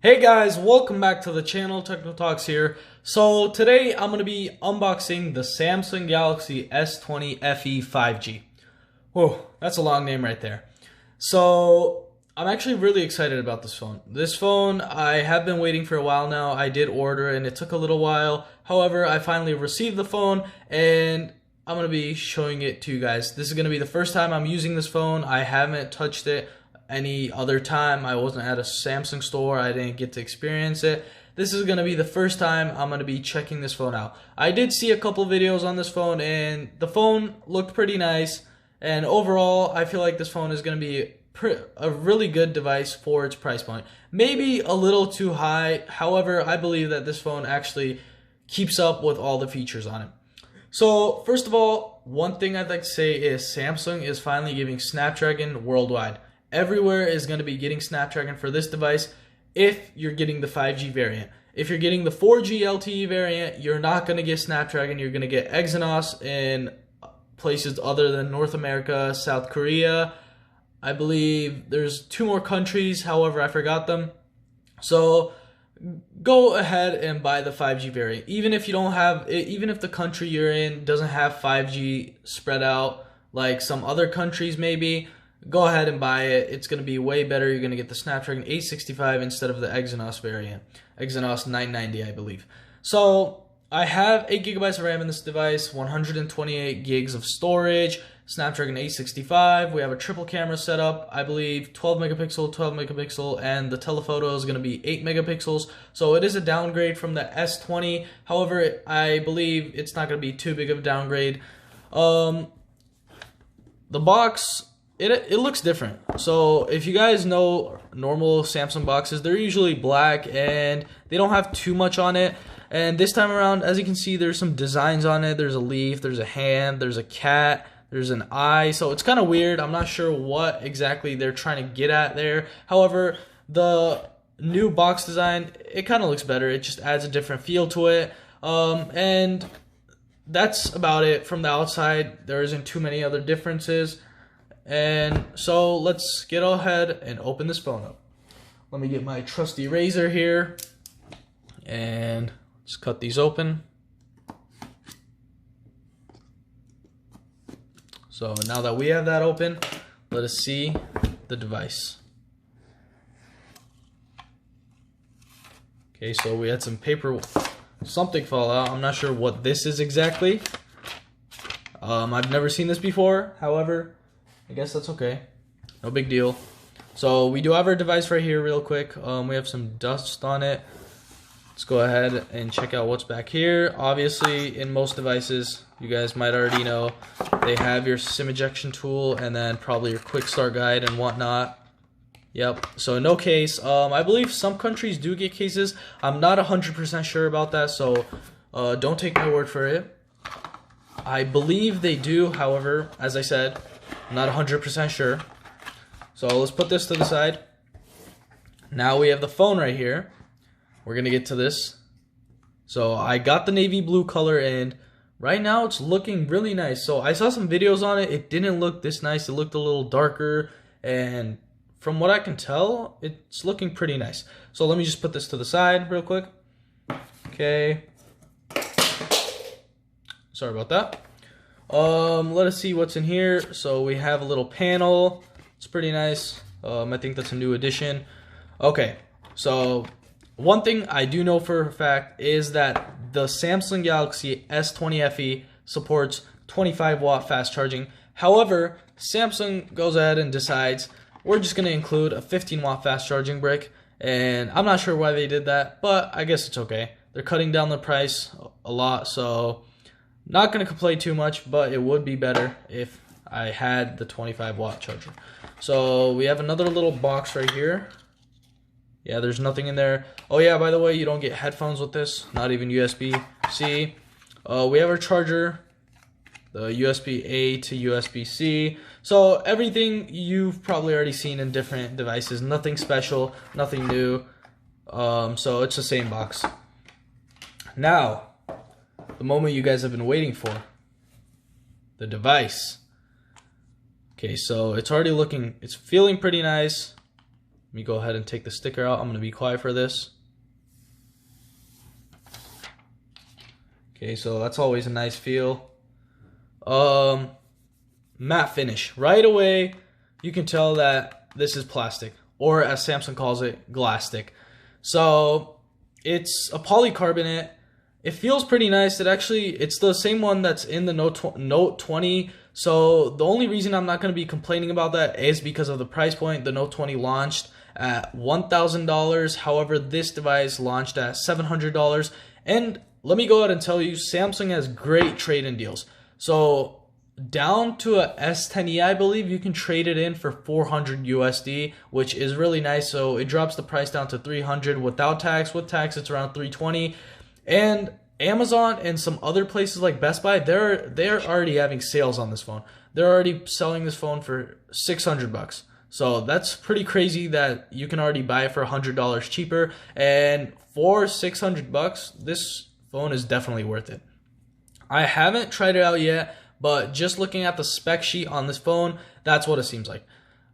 Hey guys, welcome back to the channel. Techno Talks here. So today I'm going to be unboxing the Samsung Galaxy S20 FE 5G. Whoa, that's a long name right there. So I'm actually really excited about this phone. This phone I have been waiting for a while now. I did order and it took a little while. However, I finally received the phone and I'm going to be showing it to you guys. This is going to be the first time I'm using this phone. I haven't touched it any other time. I wasn't at a Samsung store. I didn't get to experience it. This is going to be the first time I'm going to be checking this phone out. I did see a couple videos on this phone and the phone looked pretty nice, and overall I feel like this phone is going to be a really good device for its price point. Maybe a little too high. However, I believe that this phone actually keeps up with all the features on it. So first of all, one thing I'd like to say is Samsung is finally giving Snapdragon worldwide. Everywhere is going to be getting Snapdragon for this device if you're getting the 5G variant. If you're getting the 4G LTE variant, you're not going to get Snapdragon. You're going to get Exynos in places other than North America, South Korea. I believe there's 2 more countries, however, I forgot them. So go ahead and buy the 5G variant. Even if you don't have, even if the country you're in doesn't have 5G spread out like some other countries maybe, go ahead and buy it. It's going to be way better. You're going to get the Snapdragon 865 instead of the Exynos variant. Exynos 990, I believe. So I have 8 gigabytes of RAM in this device, 128 gigs of storage, Snapdragon 865. We have a triple camera setup, I believe 12 megapixel, and the telephoto is going to be 8 megapixels. So it is a downgrade from the S20. However, I believe it's not going to be too big of a downgrade. The box, it looks different. So if you guys know normal Samsung boxes, they're usually black and they don't have too much on it. And this time around, as you can see, there's some designs on it. There's a leaf, there's a hand, there's a cat, there's an eye. So it's kind of weird. I'm not sure what exactly they're trying to get at there. However, the new box design, it kind of looks better. It just adds a different feel to it. And that's about it from the outside. There isn't too many other differences. And so let's get ahead and open this phone up. Let me get my trusty razor here and let's cut these open. So now that we have that open, let us see the device. Okay, so we had some paper, something fall out. I'm not sure what this is exactly. I've never seen this before. However, I guess that's okay. No big deal. So we do have our device right here real quick. We have some dust on it. Let's go ahead and check out what's back here. Obviously, in most devices, you guys might already know, they have your SIM ejection tool and then probably your quick start guide and whatnot. Yep, so no case. I believe some countries do get cases. I'm not 100% sure about that, so don't take my word for it. I believe they do, however, as I said, I'm not 100% sure. So let's put this to the side. Now we have the phone right here. We're going to get to this. So I got the navy blue color and right now it's looking really nice. So I saw some videos on it. It didn't look this nice. It looked a little darker. And from what I can tell, it's looking pretty nice. So let me just put this to the side real quick. Okay. Sorry about that. Let us see what's in here. So we have a little panel. It's pretty nice. I think that's a new addition. Okay, so one thing I do know for a fact is that the Samsung Galaxy S20 FE supports 25 watt fast charging. However, Samsung goes ahead and decides we're just going to include a 15 watt fast charging brick. And I'm not sure why they did that, but I guess it's okay. They're cutting down the price a lot, so not going to complain too much, but it would be better if I had the 25 watt charger. So we have another little box right here. Yeah, there's nothing in there. Oh yeah, by the way, you don't get headphones with this, not even USB-C. We have our charger, the USB-A to USB-C. So everything you've probably already seen in different devices. Nothing special, nothing new. So it's the same box. Now, the moment you guys have been waiting for, the device. Okay, so it's already looking, it's feeling pretty nice. Let me go ahead and take the sticker out. I'm going to be quiet for this. Okay, so that's always a nice feel. Matte finish. Right away, you can tell that this is plastic, or as Samsung calls it, glastic. So it's a polycarbonate. It feels pretty nice. It's the same one that's in the Note 20. So the only reason I'm not going to be complaining about that is because of the price point. The Note 20 launched at $1,000. However, this device launched at $700. And let me go ahead and tell you, Samsung has great trade-in deals. So down to a S20, I believe you can trade it in for 400 USD, which is really nice. So it drops the price down to 300 without tax. With tax, it's around 320. And Amazon and some other places like Best Buy, they're already having sales on this phone. They're already selling this phone for $600. So that's pretty crazy that you can already buy it for $100 cheaper. And for $600, this phone is definitely worth it. I haven't tried it out yet, but just looking at the spec sheet on this phone, that's what it seems like.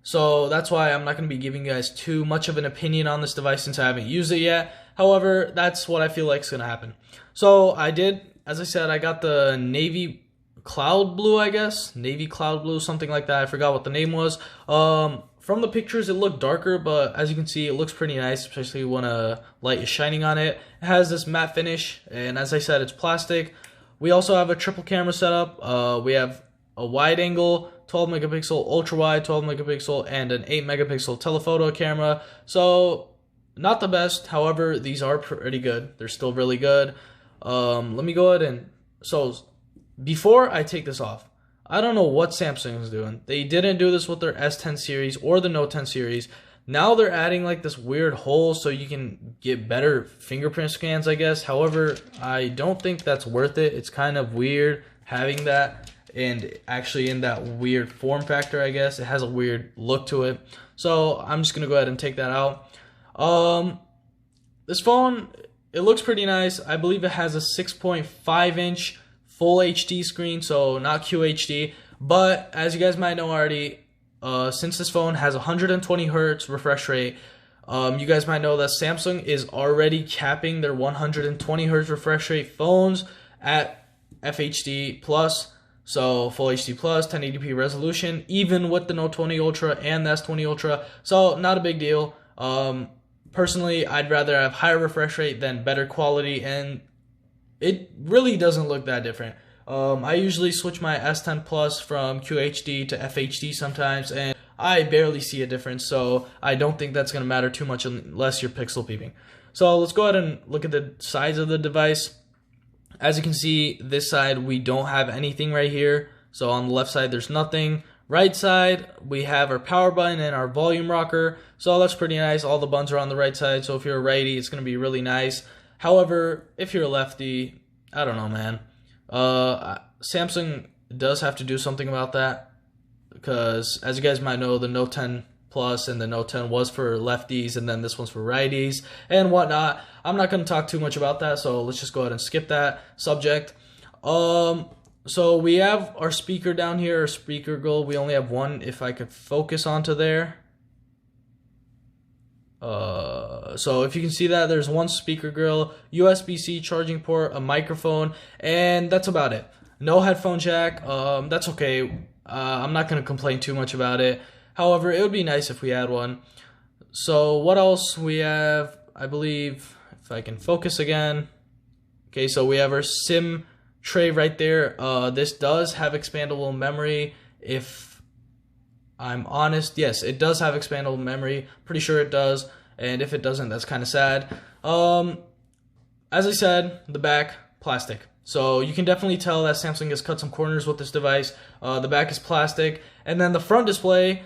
So that's why I'm not going to be giving you guys too much of an opinion on this device since I haven't used it yet. However, that's what I feel like is going to happen. So I did, as I said, I got the navy cloud blue, I guess. Navy cloud blue, something like that. I forgot what the name was. From the pictures, it looked darker, but as you can see, it looks pretty nice, especially when a light is shining on it. It has this matte finish, and as I said, it's plastic. We also have a triple camera setup. We have a wide angle, 12 megapixel, ultra wide, 12 megapixel, and an 8 megapixel telephoto camera. So not the best. However, these are pretty good. They're still really good. Let me go ahead and, so before I take this off, I don't know what Samsung is doing. They didn't do this with their S10 series or the Note 10 series. Now they're adding like this weird hole so you can get better fingerprint scans, I guess. However, I don't think that's worth it. It's kind of weird having that, and actually in that weird form factor, I guess. It has a weird look to it. So I'm just going to go ahead and take that out. This phone, it looks pretty nice. I believe it has a 6.5-inch full HD screen, so not QHD. But as you guys might know already, since this phone has 120 hertz refresh rate, you guys might know that Samsung is already capping their 120 hertz refresh rate phones at FHD plus, so full HD plus, 1080p resolution, even with the Note 20 Ultra and the S20 Ultra. So not a big deal. Personally, I'd rather have higher refresh rate than better quality, and it really doesn't look that different. I usually switch my S10 Plus from QHD to FHD sometimes, and I barely see a difference, so I don't think that's going to matter too much unless you're pixel peeping. So let's go ahead and look at the sides of the device. As you can see, this side we don't have anything right here. So on the left side there's nothing. Right side we have our power button and our volume rocker. So that's pretty nice. All the buttons are on the right side, so if you're a righty, it's going to be really nice. However, if you're a lefty, I don't know, man. Samsung does have to do something about that, because as you guys might know, the Note 10 Plus and the Note 10 was for lefties, and then this one's for righties and whatnot. I'm not going to talk too much about that, so let's just go ahead and skip that subject. So we have our speaker down here, our speaker grill. We only have one. If I could focus onto there. So if you can see that, there's one speaker grill, USB-C charging port, a microphone, and that's about it. No headphone jack. That's okay. I'm not going to complain too much about it. However, it would be nice if we had one. So what else we have? I believe, if I can focus again. Okay, so we have our SIM tray right there. This does have expandable memory. If I'm honest, yes, it does have expandable memory. Pretty sure it does. And if it doesn't, that's kind of sad. As I said, the back, plastic. So you can definitely tell that Samsung has cut some corners with this device. The back is plastic. And then the front display,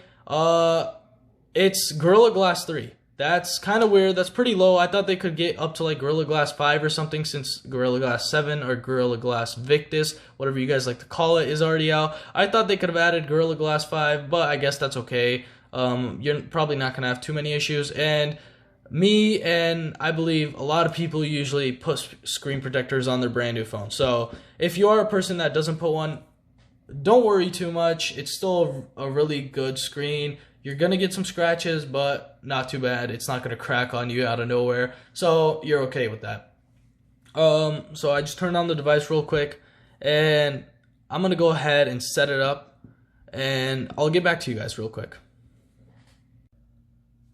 it's Gorilla Glass 3. That's kind of weird. That's pretty low. I thought they could get up to like Gorilla Glass 5 or something, since Gorilla Glass 7 or Gorilla Glass Victus, whatever you guys like to call it, is already out. I thought they could have added Gorilla Glass 5, but I guess that's okay. You're probably not going to have too many issues. And me and I believe a lot of people usually put screen protectors on their brand new phone. So if you are a person that doesn't put one, don't worry too much. It's still a really good screen. You're gonna get some scratches, but not too bad. It's not gonna crack on you out of nowhere, so you're okay with that. So I just turned on the device real quick, and I'm gonna go ahead and set it up, and I'll get back to you guys real quick.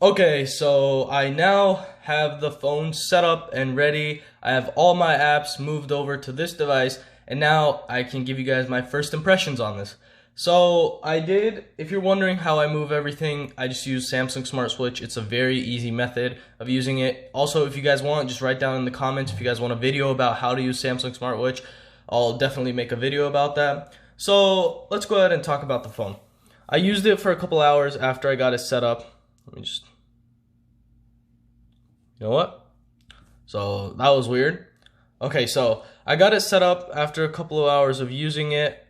Okay, so I now have the phone set up and ready. I have all my apps moved over to this device, and now I can give you guys my first impressions on this. So if you're wondering how I move everything, I just use Samsung Smart Switch. It's a very easy method of using it. Also, if you guys want, just write down in the comments if you guys want a video about how to use Samsung Smart Switch. I'll definitely make a video about that. So let's go ahead and talk about the phone. I used it for a couple hours after I got it set up. Let me just, you know what? So that was weird. Okay, so I got it set up after a couple of hours of using it.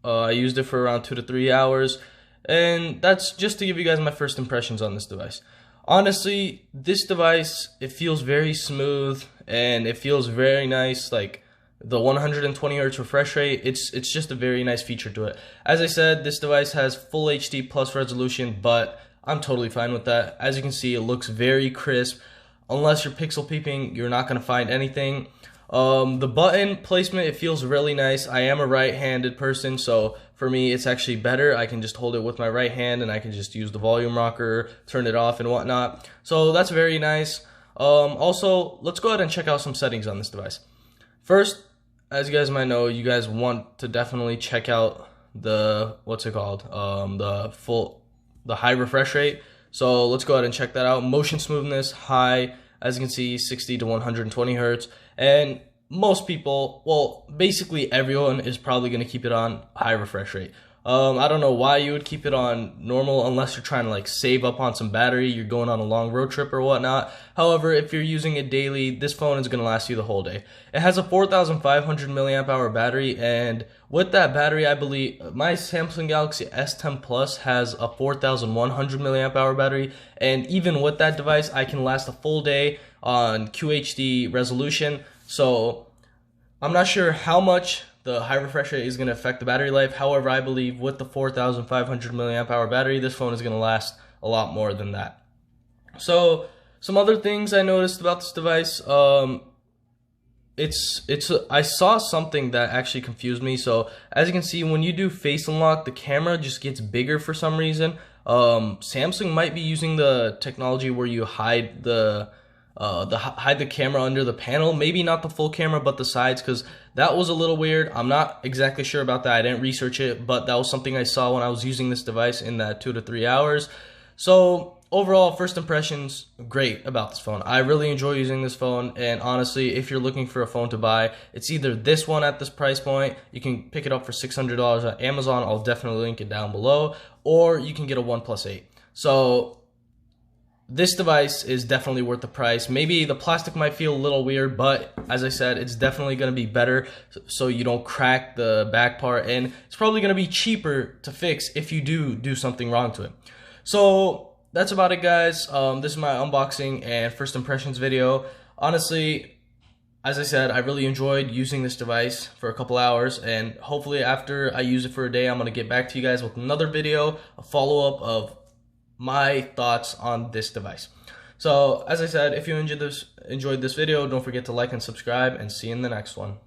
I used it for around 2 to 3 hours, and that's just to give you guys my first impressions on this device. Honestly, this device, it feels very smooth and it feels very nice. Like the 120 Hz refresh rate, it's just a very nice feature to it. As I said, this device has full HD plus resolution, but I'm totally fine with that. As you can see, it looks very crisp. Unless you're pixel peeping, you're not going to find anything. The button placement, it feels really nice. I am a right-handed person, so for me it's actually better. I can just hold it with my right hand and I can just use the volume rocker, turn it off and whatnot. So that's very nice. Also, let's go ahead and check out some settings on this device. First, as you guys might know, you guys want to definitely check out the, the high refresh rate. So let's go ahead and check that out. Motion smoothness, high, as you can see, 60 to 120 Hertz. And most people, well, basically everyone is probably going to keep it on high refresh rate. I don't know why you would keep it on normal unless you're trying to like save up on some battery, you're going on a long road trip or whatnot. However, if you're using it daily, this phone is going to last you the whole day. It has a 4,500 milliamp hour battery, and with that battery, I believe my Samsung Galaxy S10 Plus has a 4,100 milliamp hour battery, and even with that device, I can last a full day on QHD resolution. So I'm not sure how much the high refresh rate is going to affect the battery life. However, I believe with the 4,500 milliamp hour battery, this phone is going to last a lot more than that. So some other things I noticed about this device, I saw something that actually confused me. So as you can see, when you do face unlock, the camera just gets bigger for some reason. Samsung might be using the technology where you hide the camera under the panel, maybe not the full camera but the sides, because that was a little weird. I'm not exactly sure about that. I didn't research it, but that was something I saw when I was using this device in that 2 to 3 hours. So overall, first impressions, great about this phone. I really enjoy using this phone, and honestly, if you're looking for a phone to buy, it's either this one at this price point, you can pick it up for $600 at Amazon, I'll definitely link it down below, or you can get a OnePlus 8. So this device is definitely worth the price. Maybe the plastic might feel a little weird, but as I said, it's definitely going to be better so you don't crack the back part, and it's probably going to be cheaper to fix if you do something wrong to it. So that's about it, guys. This is my unboxing and first impressions video. Honestly, as I said, I really enjoyed using this device for a couple hours, and hopefully after I use it for a day, I'm going to get back to you guys with another video, a follow-up of my thoughts on this device. So as I said, if you enjoyed this video, don't forget to like and subscribe, and see you in the next one.